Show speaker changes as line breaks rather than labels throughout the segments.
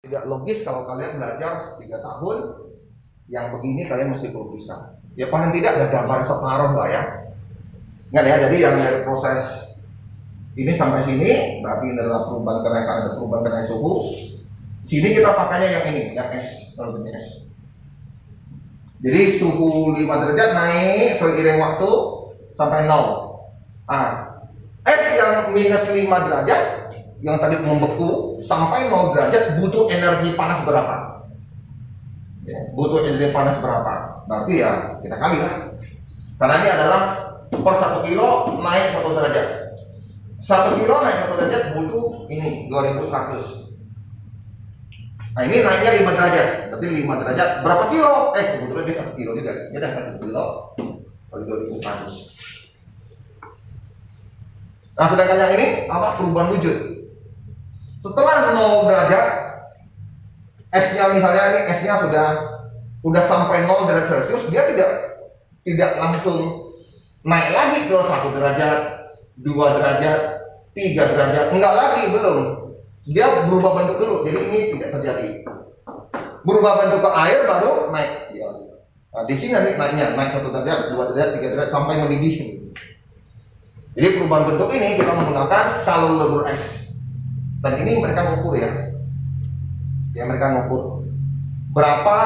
Tidak logis kalau kalian belajar 3 tahun yang begini kalian mesti perlu bisa. Ya paling tidak ada gambar separuh lah ya. Ingat ya, jadi yang dari proses ini sampai sini berarti ini adalah perubahan kenaikan, ada perubahan kenaikan suhu. Sini kita pakainya yang ini, yang S, kalau ini S. Jadi suhu 5 derajat naik seiring waktu sampai 0. S yang minus 5 derajat yang tadi membeku sampai 0 derajat butuh energi panas berapa? Ya, butuh energi panas berapa? Berarti ya kita kali lah. Karena ini adalah per 1 kilo naik 1 derajat. 1 kilo naik 1 derajat butuh ini 2100. Nah ini naiknya 5 derajat. Berarti 5 derajat berapa kilo? Kebetulan dia 1 kilo juga. Dia udah 1 kilo kali 2100. Nah sedangkan yang ini apa? Perubahan wujud. Setelah 0 derajat, S-nya misalnya ini S-nya sudah sampai 0 derajat Celcius, dia tidak langsung naik lagi ke 1 derajat, 2 derajat, 3 derajat, enggak lagi, belum. Dia berubah bentuk dulu, jadi ini tidak terjadi. Berubah bentuk ke air baru naik. Nah, di sini nanti naiknya naik 1 derajat, 2 derajat, 3 derajat sampai mendidih. Jadi perubahan bentuk ini kita menggunakan kalori lebur es. Dan ini mereka ngukur ya. Ya mereka ngukur berapa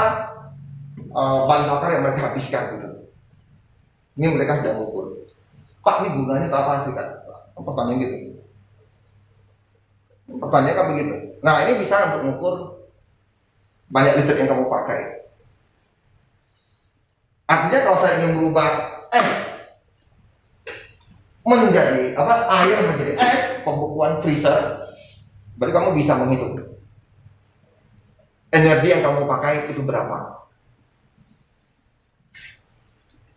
bahan bakar yang mereka habiskan gitu. Ini mereka sudah ngukur. Pak, ini gunanya apa sih kan? Pertanyaan gitu. Pertanyaan kan begitu. Nah ini bisa untuk mengukur banyak listrik yang kamu pakai. Artinya kalau saya ingin merubah es menjadi air menjadi es, pembekuan freezer, berarti kamu bisa menghitung energi yang kamu pakai itu berapa.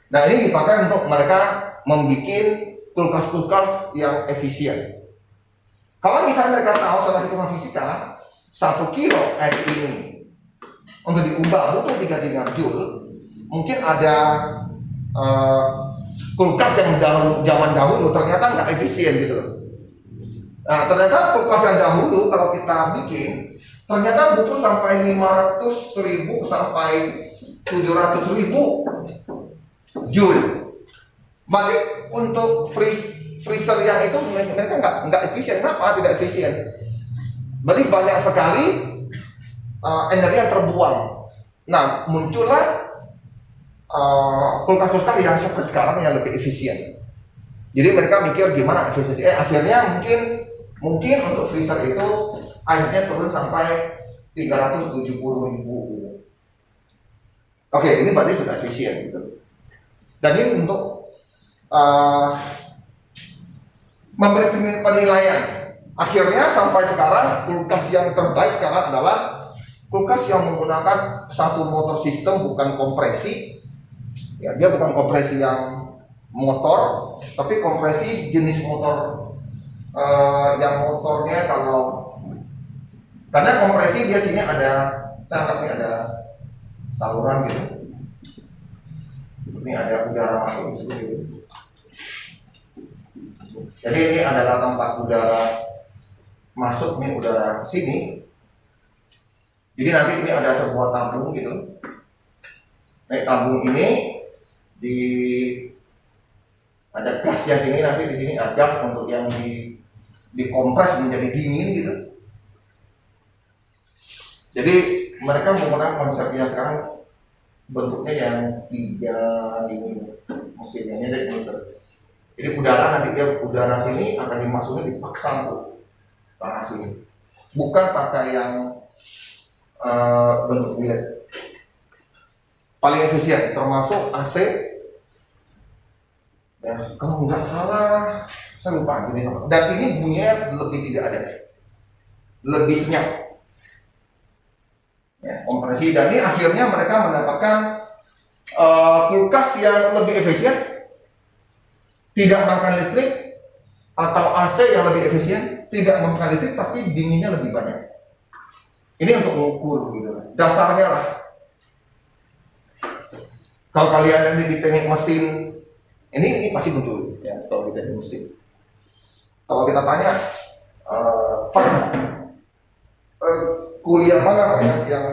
Nah ini dipakai untuk mereka membuat kulkas-kulkas yang efisien. Kalau misalnya mereka tahu setelah hitungan fisika 1 kilo es ini untuk diubah butuh 33 joule, mungkin ada kulkas yang zaman dahulu ternyata nggak efisien gitu loh. Nah ternyata kulkas yang dahulu kalau kita bikin ternyata butuh sampai 500.000 sampai 700.000 joule. Berarti untuk freezer yang itu mereka nggak efisien. Kenapa tidak efisien? Berarti banyak sekali energi yang terbuang. Nah muncullah kulkas-kulkas yang seperti sekarang yang lebih efisien. Jadi mereka mikir gimana efisiensi. Akhirnya mungkin untuk freezer itu akhirnya turun sampai 370.000 gitu. Oke, ini berarti sudah efisien gitu. Dan ini untuk memberi penilaian. Akhirnya sampai sekarang kulkas yang terbaik sekarang adalah kulkas yang menggunakan satu motor sistem, bukan kompresi. Ya, dia bukan kompresi yang motor, tapi kompresi jenis motor yang motornya karena kompresi dia sini ada, saya anggap ini ada saluran gitu. Ini ada udara masuk seperti itu. Jadi ini adalah tempat udara masuk, ini udara sini. Jadi nanti ini ada sebuah tabung gitu. Nah, tabung ini ada gasnya sini, nanti di sini ada gas untuk yang dikompres menjadi dingin gitu. Jadi mereka menggunakan konsepnya sekarang bentuknya yang 3 ini mesinnya ini ada motor. Jadi udara sini akan dimasukin dipaksa untuk ke arah sini. Bukan pakai yang bentuk bilet. Paling efisien termasuk AC. Ya, kalau nggak salah, saya lupa gini. Dan ini bunyinya lebih tidak ada, lebih senyap. Ya, kompresi. Dan ini akhirnya mereka mendapatkan kulkas yang lebih efisien, tidak makan listrik, atau AC yang lebih efisien, tidak memakan listrik tapi dinginnya lebih banyak. Ini untuk mengukur gitu. Dasarnya lah. Kalau kalian nanti di teknik mesin, ini pasti betul ya. Kalau di teknik mesin, kalau kita tanya, kuliah mana Pak yang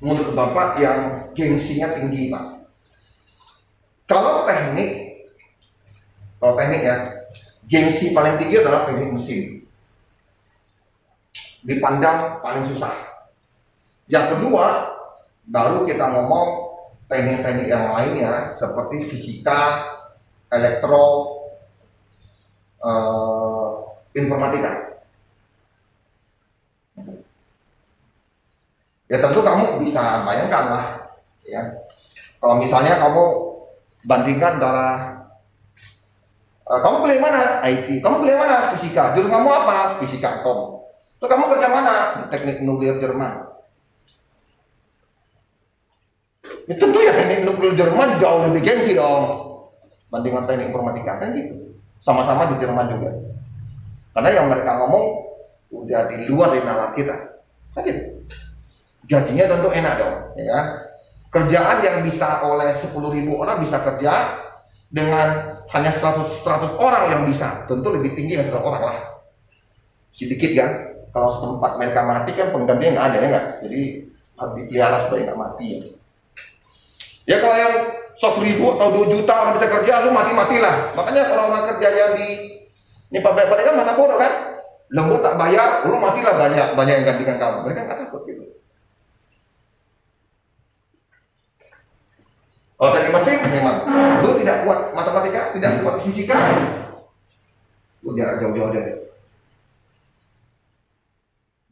menurut Bapak yang gengsinya tinggi Pak? Kalau teknik ya, gengsi paling tinggi adalah teknik mesin. Dipandang paling susah. Yang kedua, baru kita ngomong teknik-teknik yang lainnya seperti fisika, elektro, informatika. Ya tentu kamu bisa bayangkan lah, ya. Kalau misalnya kamu bandingkan antara kamu pilih mana? IT. Kamu pilih mana? Fisika. Jurusan kamu apa? Fisika atom. Terus kamu kerja mana? Teknik nuklir Jerman. Ya, tentu ya teknik nuklir Jerman jauh lebih gengsi dong bandingkan teknik informatika kan gitu. Sama-sama di Jerman juga. Karena yang mereka ngomong udah di luar dari nalar kita. Kan gitu. Gajinya tentu enak dong, ya kan? Kerjaan yang bisa oleh 10.000 orang bisa kerja dengan hanya 100 orang yang bisa, tentu lebih tinggi dari 100 orang lah. Sedikit kan? Kalau setempat mereka mati kan penggantinya nggak ada ya nggak? Jadi harus dipelihara supaya nggak mati ya. Ya kalau yang 100.000 atau 2 juta orang bisa kerja, lu mati-matilah. Makanya kalau orang kerja yang di ini pabrik kan masa bodoh kan? Lembur tak bayar, lu matilah banyak yang gantikan kamu. Mereka nggak takut gitu. Kalau tadi mesin memang lu tidak kuat matematika, tidak kuat fisika, lu jarak jauh-jauh aja.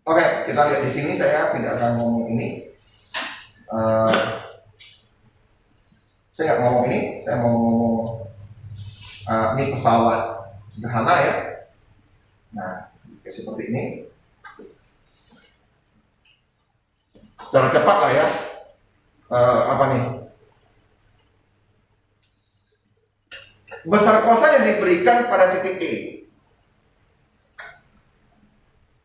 Oke, kita lihat di sini saya tidak akan ngomong ini. Saya nggak ngomong ini, saya mau ngomong ini pesawat sederhana ya. Nah, kayak seperti ini. Secara cepat lah ya. Apa nih? Besar kosa yang diberikan pada titik E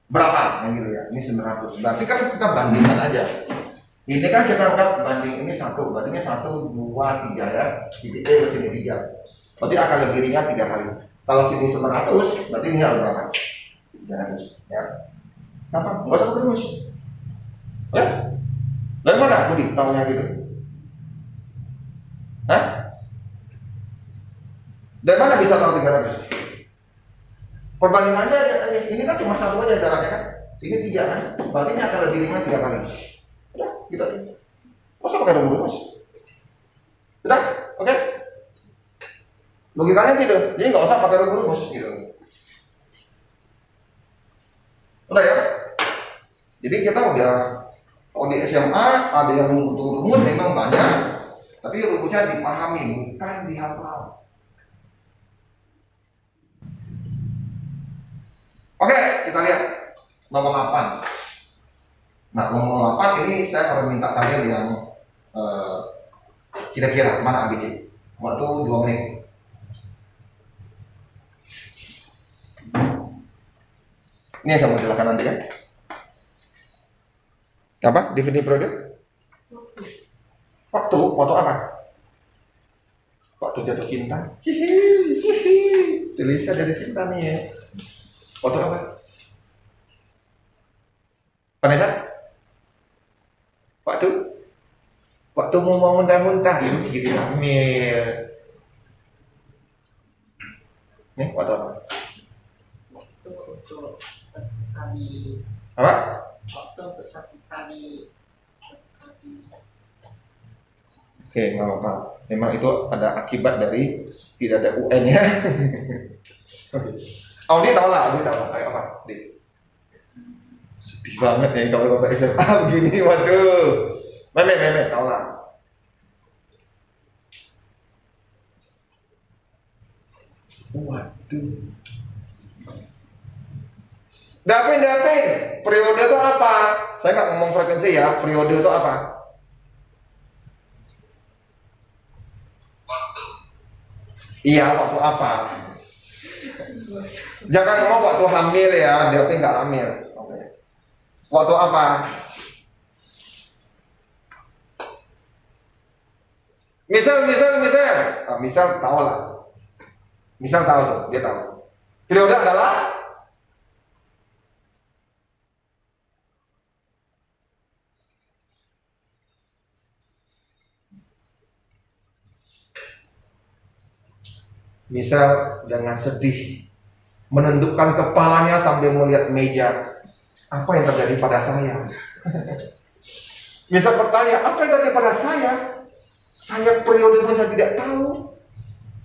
berapa? Yang gitu ya, ini 900. Berarti kan kita bandingkan aja. Ini kan kita anggap banding ini 1, berarti ini 1, 2, 3 ya. Titik E ke sini 3. Berarti akan lebih ringan 3 kali. Kalau sini 900, berarti ini harus berapa? 300 ya. Kenapa? Nggak usah pakai rumus. Ya? Dari mana Budi tahunya gitu? Hah? Dari mana bisa tahu 300? Perbandingannya ini kan cuma 1 aja jaraknya kan? Sini 3 kan? Berarti ini akan lebih ringan 3 kali. Udah, gitu aja. Masa pakai rumus? Udah, oke? Logikanya gitu. Jadi nggak usah pakai rumus gitu. Udah ya? Jadi kita udah di SMA ada yang butuh rumus memang banyak, tapi rumusnya dipahami bukan dihafal. Oke, kita lihat nomor 8. Nah, nomor 8 ini saya harus minta kalian yang kira-kira mana ABC. Waktu 2 menit. Ini yang saya mau silakan nanti ya. Apa? Definisi periode? Waktu apa? Waktu jatuh cinta. Tulisnya dari cinta nih ya. Waktu apa? Vanessa? Waktu mau muntah-muntah itu jadi hamil. Nih, waktu apa?
Waktu untuk kali.
Apa?
Waktu untuk 1 kali.
Oke, nggak apa-apa. Memang itu ada akibat dari tidak ada UN ya. Audi tahu lah, Ayo apa? Sedih banget ya kalau bapak SMA begini, waduh. Meme, tahu lah. Waduh. Dapin, periode itu apa? Saya nggak ngomong frekuensi ya, periode itu apa? Waktu. Iya, waktu apa? Jangan ngomong waktu hamil ya, Dapin nggak hamil. Oke. Waktu apa? Misal tahu lah. Misal tahu tuh, dia tahu. Periode adalah Misal dengan sedih, menundukkan kepalanya sambil melihat meja. Apa yang terjadi pada saya? Misal bertanya, apa yang terjadi pada saya? Saya periode pun saya tidak tahu.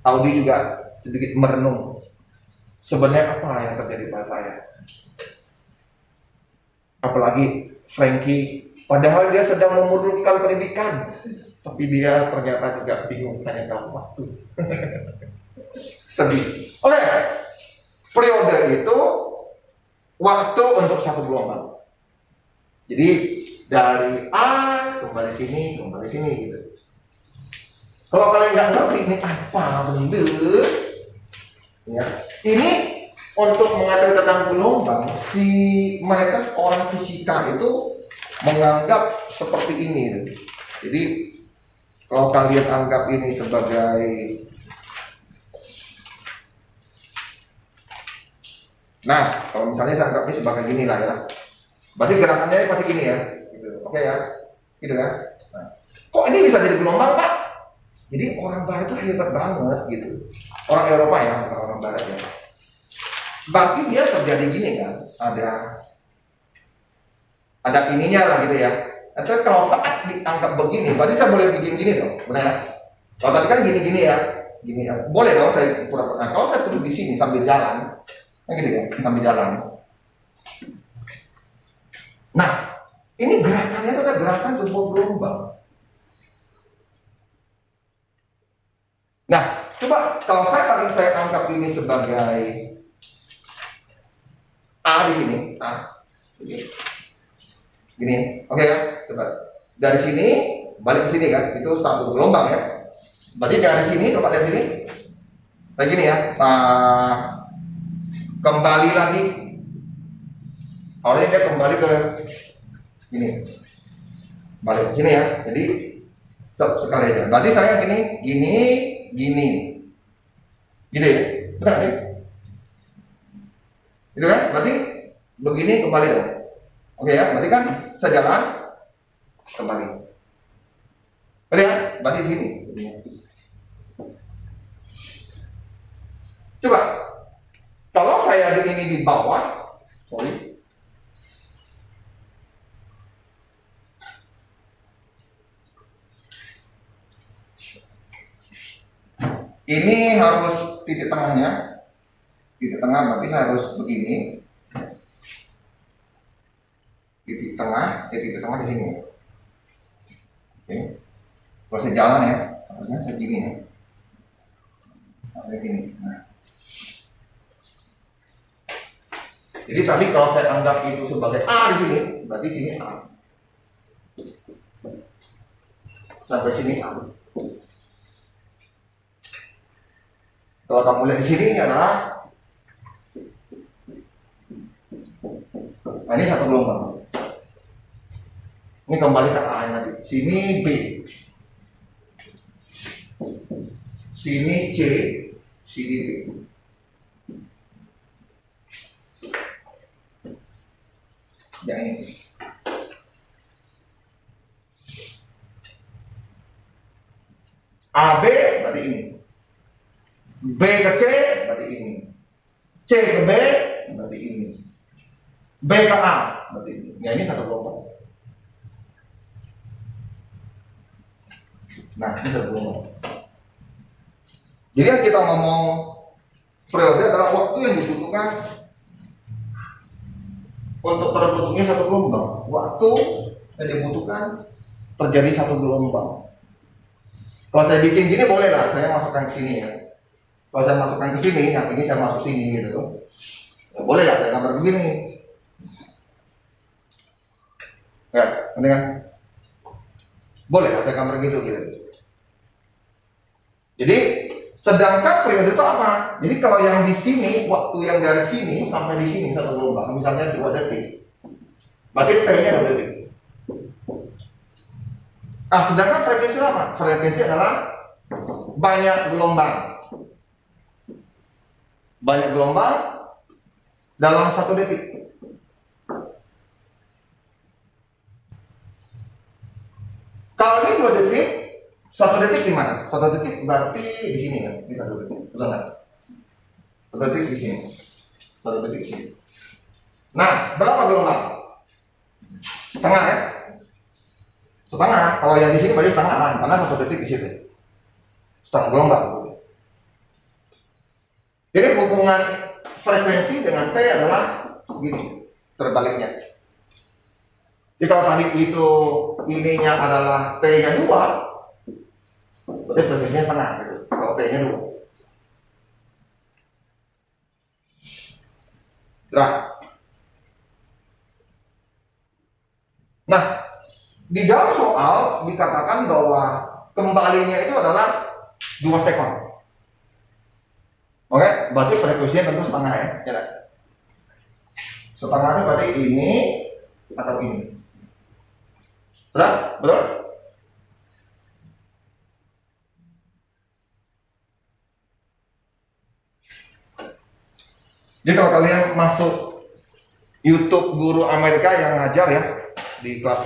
Audi juga sedikit merenung. Sebenarnya apa yang terjadi pada saya? Apalagi Frankie, padahal dia sedang memurunkan pendidikan, tapi dia ternyata juga bingung, hanya tahu waktu. Sedih. Oke, periode itu waktu untuk satu gelombang. Jadi dari A kembali sini gitu. Kalau kalian nggak ngerti ini apa benda, ya ini untuk mengatur tentang gelombang, si mereka orang fisika itu menganggap seperti ini. Jadi kalau kalian anggap ini sebagai kalau misalnya saya anggap ini sebagai gini lah ya. Berarti gerakannya ini pasti gini ya. Gitu. Oke ya. Gitu kan. Nah, kok ini bisa jadi gelombang, Pak? Jadi orang barat itu hebat banget gitu. Orang Eropa ya, bukan orang barat ya. Berarti dia terjadi gini kan. Ada ininya lah gitu ya. Nanti kalau saat dianggap begini, berarti saya boleh bikin gini dong. Benar ya? Kalau tadi kan gini ya. Gini ya. Boleh dong saya pura-pura. Nah, kalau saya duduk di sini sambil jalan, gitu ya, sambil jalan. Nah, ini gerakannya itu adalah gerakan sebuah gelombang. Nah, coba kalau saya anggap ini sebagai A di sini, gini, oke ya, coba dari sini balik ke sini kan, itu satu gelombang ya. Berarti dari sini, coba lihat sini, kayak gini ya, kembali lagi. Orangnya dia kembali ke gini, balik ke sini ya. Jadi sekali aja. Berarti saya gini, gitu ya, benar sih? Gitu kan? Berarti begini kembali dong. Oke ya, berarti kan saya jalan kembali. Berarti ya, berarti sini. Coba, kalau saya ini di bawah, ini harus titik tengahnya, titik tengah berarti saya harus begini, titik tengah di sini. Oke, kalau saya jalan ya, harusnya saya gini ya, kayak gini. Nah. Jadi tadi kalau saya anggap itu sebagai A di sini, berarti sini A. Sampai sini A. Kalau kamu lihat di sini ini adalah, nah ini satu gelombang. Ini kembali ke A tadi. Sini B, sini C, sini B. Yang ini. AB berarti ini. B ke C berarti ini. C ke B berarti ini. B ke A berarti ini. Nah ini satu gelombang. Nah ini satu gelombang. Jadi yang kita ngomong periode adalah waktu yang dibutuhkan untuk terbentuknya satu gelombang. Waktu yang dibutuhkan terjadi satu gelombang. Kalau saya bikin gini boleh lah, saya masukkan ke sini ya. Kalau saya masukkan ke sini, yang ini saya masuk sini gitu tuh. Ya, boleh lah saya gambar begini. Ya, ini kan. Boleh lah saya gambar gitu. Jadi sedangkan periode itu apa? Jadi kalau yang di sini, waktu yang dari sini sampai di sini satu gelombang, misalnya 2 detik. Berarti T-nya 2 detik. Nah, sedangkan frekuensi apa? Frekuensi adalah banyak gelombang. Banyak gelombang dalam 1 detik. Kalau ini 2 detik, 1 detik di mana? 1 detik berarti di sini kan? Di 1 detik, betul nggak? 1 detik di sini, 1 detik di sini. Nah, berapa gelombang? Setengah ya? Setengah. Kalau yang di sini berarti setengah lah, karena 1 detik di situ. Setengah gelombang. Jadi hubungan frekuensi dengan T adalah begini, terbaliknya. Jadi kalau tadi itu ininya adalah T-nya 2, berarti frekuensinya setengah gitu. Kalau T-nya 2. Nah, di dalam soal dikatakan bahwa kembalinya itu adalah 2 sekon. Oke, berarti frekuensinya tentu setengah ya. Ya. Setengah itu berarti ini atau ini. Betul? Betul? Jadi kalau kalian masuk YouTube guru Amerika yang ngajar ya di kelas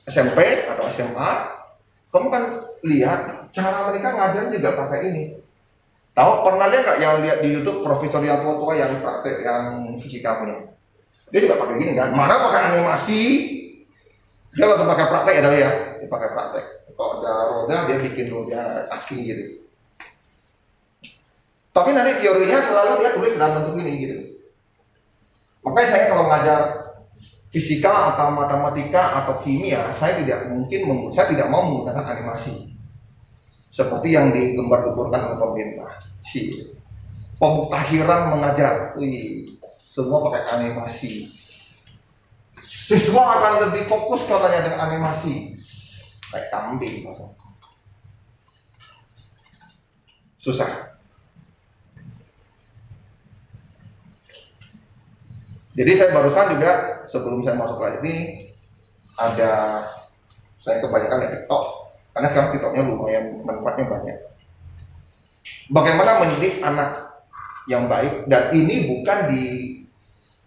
SMP atau SMA, kamu kan lihat cara mereka ngajar juga pakai ini. Tahu pernah lihat nggak yang lihat di YouTube profesor yang tua-tua yang praktek yang fisika punya? Dia juga pakai gini kan? Mana pakai animasi? Dia langsung pakai praktek ya, dia pakai praktek. Kalau ada roda dia bikin roda asli gitu. Tapi nanti teorinya selalu dia tulis dalam bentuk ini gitu. Makanya saya kalau ngajar fisika atau matematika atau kimia, saya tidak mau menggunakan animasi seperti yang digembar-gemborkan oleh pemerintah. Pemutakhiran mengajar, semua pakai animasi. Siswa akan lebih fokus katanya dengan animasi, kayak kambing, susah. Jadi saya barusan juga sebelum saya masuk kelas ini saya kebanyakan lihat TikTok, karena sekarang TikToknya lumayan manfaatnya banyak. Bagaimana mendidik anak yang baik, dan ini bukan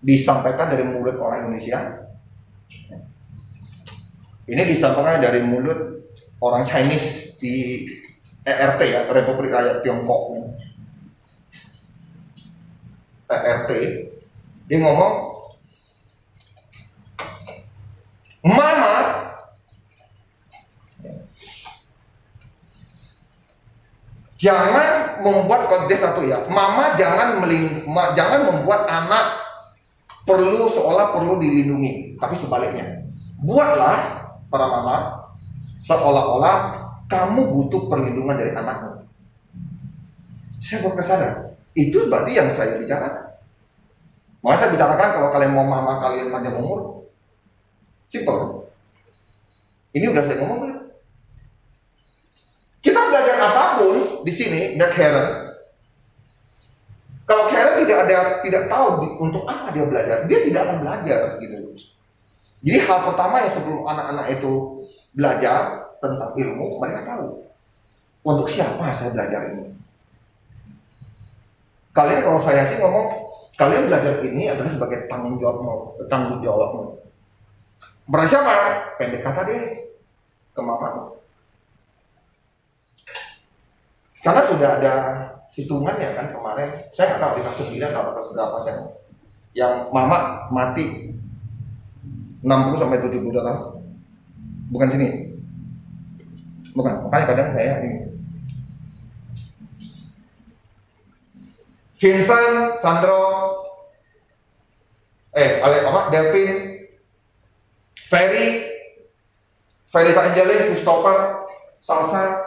disampaikan dari mulut orang Indonesia. Ini disampaikan dari mulut orang Chinese di ERT ya, Republik Rakyat Tiongkok. ERT. Dia ngomong, Mama jangan membuat konteks satu ya. Mama jangan membuat anak perlu dilindungi, tapi sebaliknya. Buatlah para mama seolah-olah kamu butuh perlindungan dari anakmu. Saya baru sadar, itu berarti yang saya bicarakan. Maka saya bicarakan kalau kalian mau mama kalian panjang umur, simple. Ini udah saya ngomong ya. Kita belajar apapun di sini, nggak Karen. Kalau Karen tidak tahu untuk apa dia belajar, dia tidak akan belajar gitu. Jadi hal pertama yang sebelum anak-anak itu belajar tentang ilmu, mereka tahu untuk siapa saya belajar ini. Kalian kalau saya sih ngomong, kalian belajar ini adalah sebagai tanggung jawabmu. Berarti apa? Pendek kata deh, kemampuan. Karena sudah ada hitungannya kan kemarin. Saya nggak tahu di kelas 9 atau kelas berapa saya. Yang mama mati 60 sampai 70 tahun. Bukan sini. Bukan. Makanya kadang saya ini. Vincent, Sandro, Delvin, Ferry Angelin, Christopher, Salsa.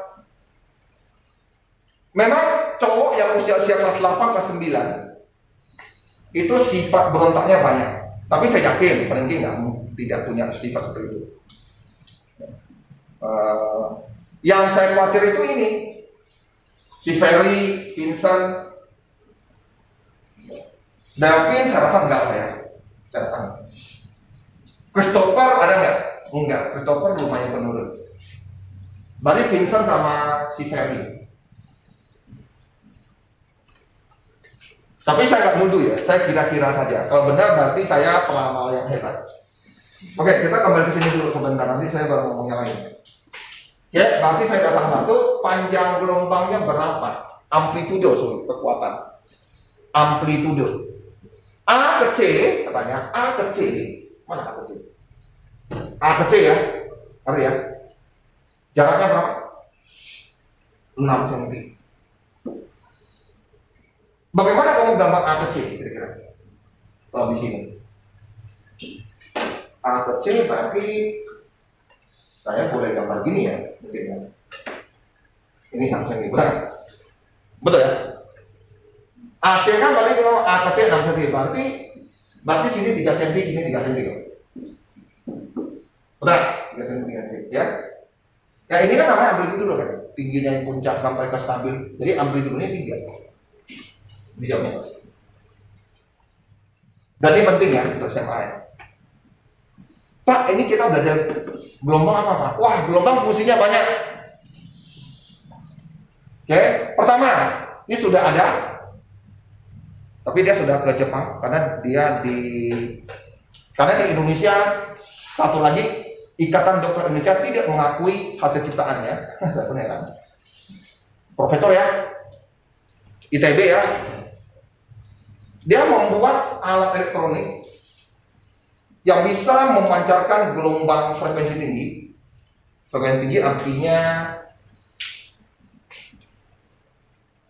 Memang cowok yang usia kelas 8, kelas 9 itu sifat berontaknya banyak. Tapi saya yakin Frankie tidak punya sifat seperti itu. Yang saya khawatir itu ini, si Ferry, Vincent, Delvin saya rasa enggak lah ya. Saya rasa enggak. Christopher ada enggak? Enggak. Christopher lumayan penurun. Berarti Vincent sama si Ferry. Tapi saya nggak nuduh ya, saya kira-kira saja. Kalau benar berarti saya peramal yang hebat. Oke, kita kembali ke sini dulu sebentar, nanti saya baru ngomong yang lain. Oke, berarti saya dasar satu, panjang gelombangnya berapa? Amplitudo, kekuatan. Amplitudo. A ke C, katanya A ke C, mana A ke C? A ke C ya, ngerti ya? Jaraknya berapa? 6 cm. Bagaimana kamu gambar A ke C kira-kira? Kalau di sini A ke C berarti saya boleh gambar gini ya, mungkin ya. Ini sama cm, betul ya? AC kan berarti kalau A ke C 6 cm, berarti sini 3 cm, sini 3 cm. Betul? 3 cm, 3 cm ya. Ya ini kan namanya amplitudo kan, tingginya yang puncak sampai ke stabil. Jadi amplitudonya 3. Ini jawabnya. Dan ini penting ya untuk SMA ya. Pak, ini kita belajar gelombang apa Pak? Wah, gelombang fungsinya banyak. Oke, pertama, ini sudah ada, tapi dia sudah ke Jepang karena di Indonesia satu lagi Ikatan Dokter Indonesia tidak mengakui hasil ciptaannya. Saya pun heran. Profesor ya, ITB ya, dia membuat alat elektronik yang bisa memancarkan gelombang frekuensi tinggi. Frekuensi tinggi artinya,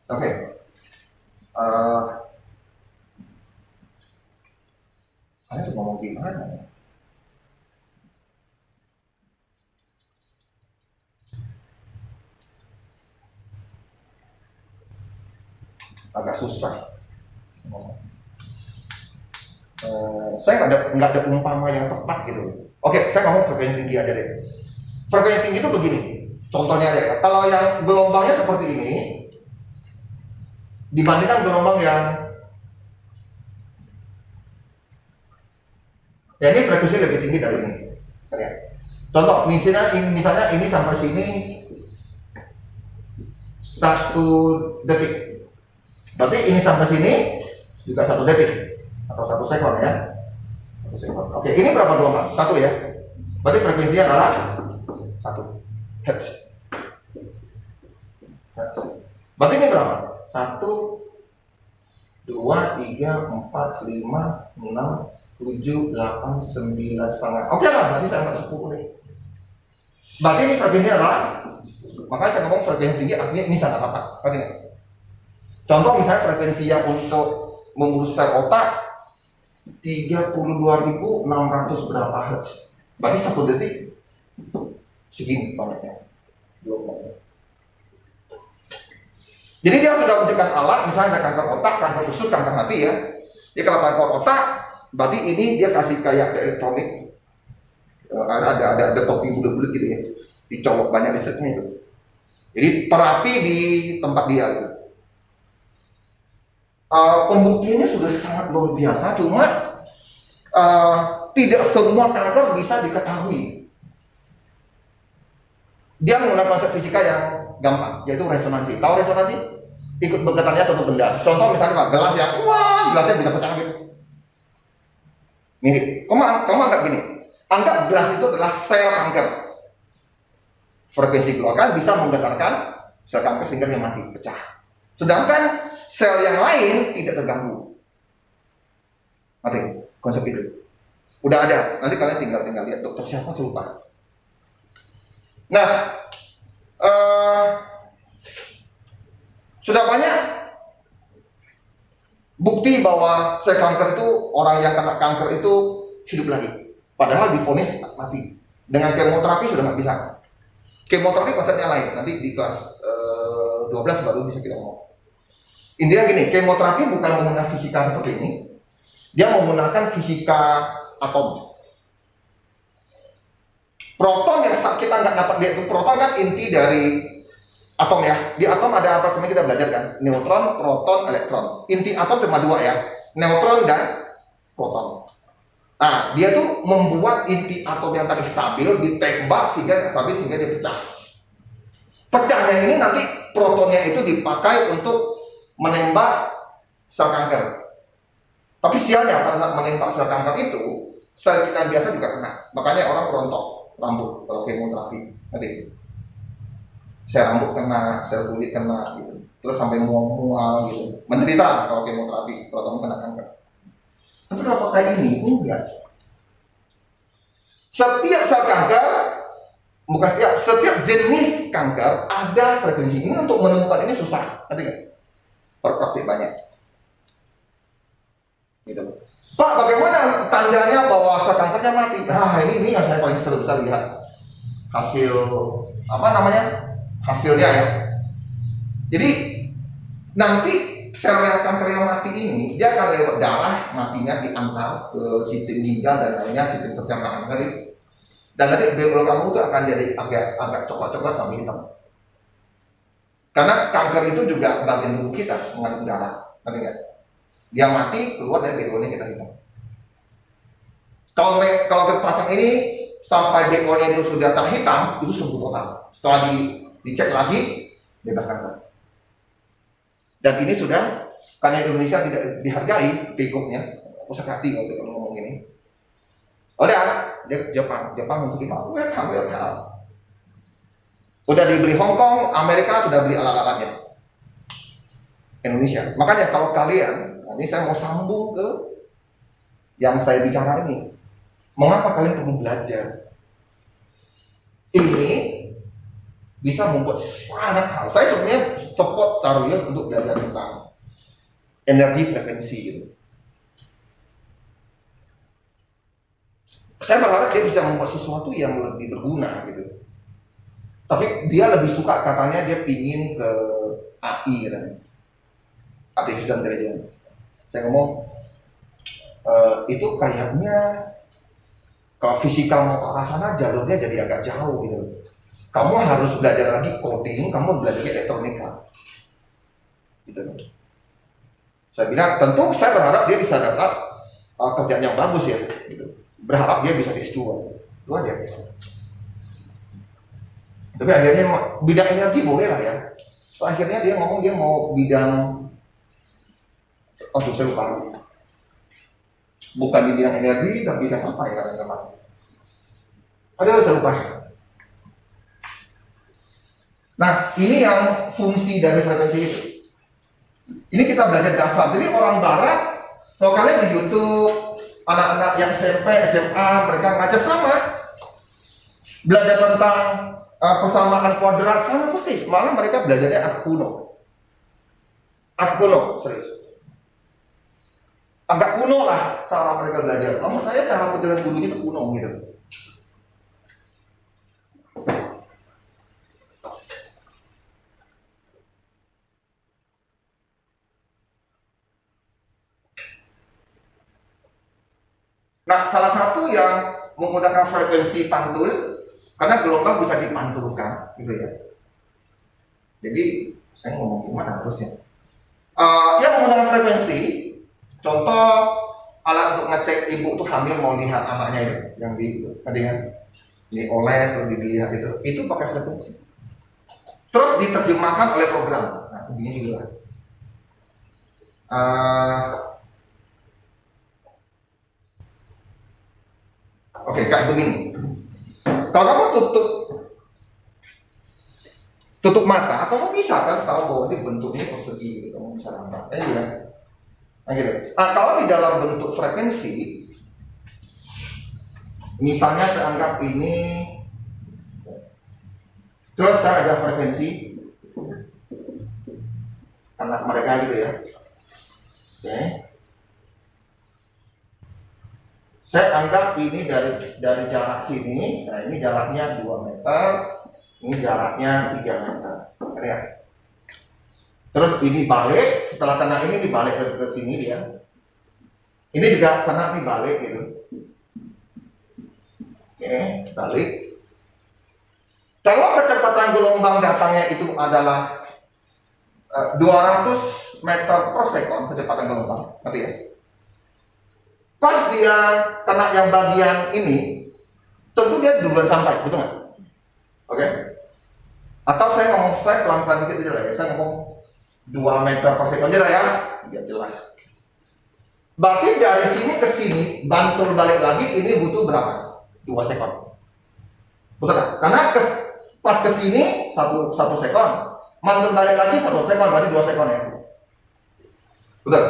oke, saya harus ngomong gimana ya? Agak susah. Saya nggak ada umpama yang tepat gitu. Oke, saya ngomong frekuensi tinggi aja deh. Frekuensi tinggi itu begini. Contohnya aja. Kalau yang gelombangnya seperti ini, dibandingkan gelombang yang ya ini frekuensi lebih tinggi dari ini. Contoh, misalnya ini sampai sini 1 detik. Berarti ini sampai sini juga 1 detik atau 1 sekon ya. 1 sekon. Oke, ini berapa gelombang? 1 ya. Berarti frekuensinya adalah 1 Hz. Berarti ini berapa? 1, 2, 3, 4, 5, 6, 7, 8, 9 setengah. Oke lah, berarti saya nggak 10 nih. Berarti ini frekuensinya adalah, makanya saya ngomong frekuensi tinggi artinya ini sangat rapat. Artinya, contoh misalnya frekuensi yang untuk mengurus sel otak 32.600 berapa Hz. Berarti 1 detik segini banyaknya. Jadi dia sudah menciptakan alat, misalnya ada kanker otak, kanker usus, kanker hati ya. Jadi kalau kanker otak, berarti ini dia kasih kayak elektronik. Ada topi bulat-bulat gitu ya. Dicolok banyak listriknya itu. Jadi terapi di tempat dia gitu. Pembuktiannya sudah sangat luar biasa, cuma tidak semua kanker bisa diketahui. Dia menggunakan konsep fisika yang gampang, yaitu resonansi. Tahu resonansi? Ikut bergetarnya suatu benda. Contoh misalnya gelas yang, wah, gelasnya bisa pecah gitu. Mirip. Kamu anggap gini, anggap gelas itu adalah sel kanker. Frekuensi keluarkan bisa menggetarkan sel kanker sehingga dia mati, pecah. Sedangkan sel yang lain tidak terganggu. Mati, konsep itu. Udah ada, nanti kalian tinggal lihat dokter siapa saya lupa. Nah, sudah banyak bukti bahwa sel kanker itu, orang yang kena kanker itu hidup lagi. Padahal divonis mati. Dengan kemoterapi sudah nggak bisa. Kemoterapi konsepnya lain. Nanti di kelas 12 baru bisa kita ngomong. Intinya gini, kemoterapi bukan menggunakan fisika seperti ini. Dia menggunakan fisika atom. Proton yang kita nggak dapat lihat itu, proton kan inti dari atom ya. Di atom ada apa kita belajar kan? Neutron, proton, elektron. Inti atom cuma 2 ya, neutron dan proton. Nah, dia tuh membuat inti atom yang tadi stabil ditembak sehingga stabil sehingga dia pecah. Pecahnya ini nanti protonnya itu dipakai untuk menembak sel kanker. Tapi sialnya pada saat menembak sel kanker itu, sel kita biasa juga kena. Makanya orang rontok rambut kalau kemoterapi. Nanti. sel rambut kena, sel kulit kena gitu. Terus sampai mual-mual gitu. Menderita kalau kemoterapi, kalau kamu kena kanker. Tapi kalau pakai ini enggak. Setiap sel kanker, bukan setiap jenis kanker ada frekuensi. Ini untuk menemukan ini susah, ngerti nggak? Praktik banyak. Gitu. Pak, bagaimana tandanya bahwa sel kankernya mati? Nah, ini yang saya paling sering bisa lihat hasil hasilnya ya. Jadi nanti sel yang kanker yang mati ini dia akan lewat darah matinya diantar ke sistem ginjal dan lainnya, sistem pencernaan tadi. Dan nanti BO kamu itu akan jadi agak coklat-coklat sampai hitam. Karena kanker itu juga bagian tubuh kita mengandung darah, ngerti nggak? Dia mati keluar dari BO-nya kita hitam. Kalau kita pasang ini sampai BO-nya itu sudah tak hitam, itu sembuh total. Setelah dicek lagi, bebas kanker. Dan ini sudah, karena Indonesia tidak dihargai pekoknya, aku sakit hati kalau ngomong ini. Udah, dia ke Jepang untuk gimana? Welcome. Udah dibeli Hong Kong, Amerika sudah beli alat-alatnya. Indonesia. Makanya kalau kalian, ini saya mau sambung ke yang saya bicara ini. Mengapa kalian perlu belajar? Ini bisa membuat sangat hal. Saya sebenarnya support Caroline untuk belajar tentang energi frekuensi gitu. Saya berharap dia bisa membuat sesuatu yang lebih berguna gitu. Tapi dia lebih suka katanya dia pingin ke AI gitu. Artificial Intelligence. Saya ngomong itu kayaknya kalau fisikal mau ke arah sana jalurnya jadi agak jauh gitu. Kamu harus belajar lagi coding, kamu belajar lagi elektronika. Gitu. Saya bilang tentu saya berharap dia bisa dapat kerjaan yang bagus ya. Gitu. Berharap dia bisa di S2. Itu aja. Tapi akhirnya bidang energi boleh lah ya. So, akhirnya dia ngomong dia mau bidang saya lupa. Bukan di bidang energi, tapi bidang apa ya teman-teman? Saya lupa. Nah, ini yang fungsi dari frekuensi itu. Ini kita belajar dasar. Jadi orang barat, kalau kalian di YouTube, anak-anak yang SMP, SMA, mereka ngajar sama. Belajar tentang persamaan kuadrat sama persis. Malah mereka belajarnya agak kuno. Serius. Agak kuno lah cara mereka belajar. Namun saya cara belajar dulu itu kuno gitu. Nah, salah satu yang menggunakan frekuensi pantul, karena gelombang bisa dipantulkan, gitu ya. Jadi, saya ngomong gimana harusnya? Yang menggunakan frekuensi, contoh alat untuk ngecek ibu tuh hamil mau lihat anaknya itu, yang di tadi kan, ini oles atau dilihat itu pakai frekuensi. Terus diterjemahkan oleh program. Nah, begini juga. Oke, kayak begini. Kalau kamu tutup mata, kamu bisa kan tahu bahwa ini bentuknya persegi gitu, kamu bisa nampak. Gitu. Nah, gitu. Kalau di dalam bentuk frekuensi, misalnya saya anggap ini, terus saya ada frekuensi anak mereka gitu ya. Oke. Saya anggap ini dari jarak sini, nah ini jaraknya 2 meter, ini jaraknya 3 meter. Lihat. Terus ini balik, setelah kena ini dibalik ke sini dia. Ini juga kena dibalik gitu. Oke, balik. Kalau kecepatan gelombang datangnya itu adalah 200 meter per sekon kecepatan gelombang, ngerti ya? Pas dia kena yang bagian ini, tentu dia duluan sampai, betul nggak? Oke? Atau saya ngomong pelan-pelan sedikit aja lah ya, saya ngomong 2 meter per sekon aja lah ya, biar jelas. Berarti dari sini ke sini, bantul balik lagi, ini butuh berapa? 2 sekon. Betul nggak? Karena pas ke sini satu sekon, mantul balik lagi 1 sekon, berarti 2 sekon ya. Betul?